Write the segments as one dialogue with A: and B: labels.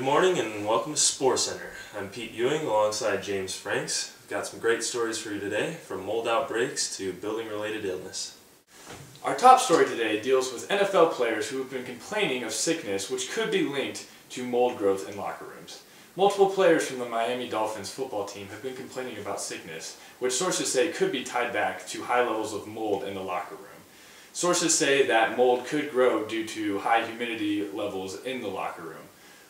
A: morning and welcome to SporeCenter. I'm Pete Ewing alongside James Franks. We've got some great stories for you today, from mold outbreaks to building-related illness.
B: Our top story today deals with NFL players who have been complaining of sickness which could be linked to mold growth in locker rooms. Multiple players from the Miami Dolphins football team have been complaining about sickness, which sources say could be tied back to high levels of mold in the locker room. Sources say that mold could grow due to high humidity levels in the locker room.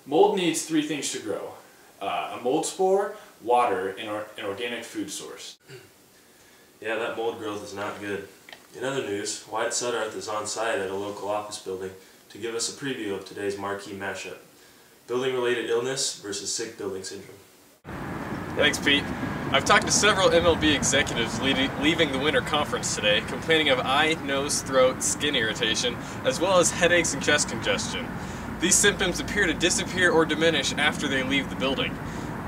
B: Mold needs three things to grow: a mold spore, water, and an organic food source.
A: Yeah, that mold growth is not good. In other news, Wyatt Suddarth is on site at a local office building to give us a preview of today's marquee mashup: building-related illness versus sick building syndrome.
C: Thanks, Pete. I've talked to several MLB executives leaving the winter conference today, complaining of eye, nose, throat, skin irritation, as well as headaches and chest congestion. These symptoms appear to disappear or diminish after they leave the building.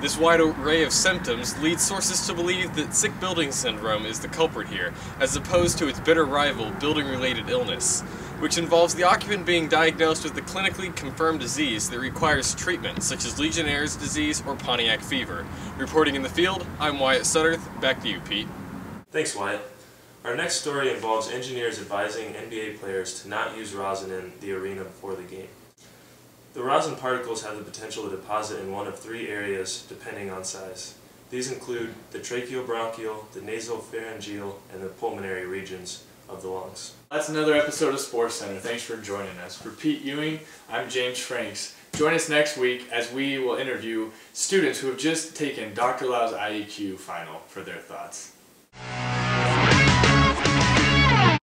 C: This wide array of symptoms leads sources to believe that sick building syndrome is the culprit here, as opposed to its bitter rival, building-related illness, which involves the occupant being diagnosed with a clinically confirmed disease that requires treatment, such as Legionnaire's disease or Pontiac fever. Reporting in the field, I'm Wyatt Suddarth. Back to you, Pete.
A: Thanks, Wyatt. Our next story involves engineers advising NBA players to not use rosin in the arena before the game. The rosin particles have the potential to deposit in one of three areas depending on size. These include the tracheobronchial, the nasopharyngeal, and the pulmonary regions of the lungs.
B: That's another episode of SporeCenter. Thanks for joining us. For Pete Ewing, I'm James Franks. Join us next week as we will interview students who have just taken Dr. Lau's IAQ final for their thoughts.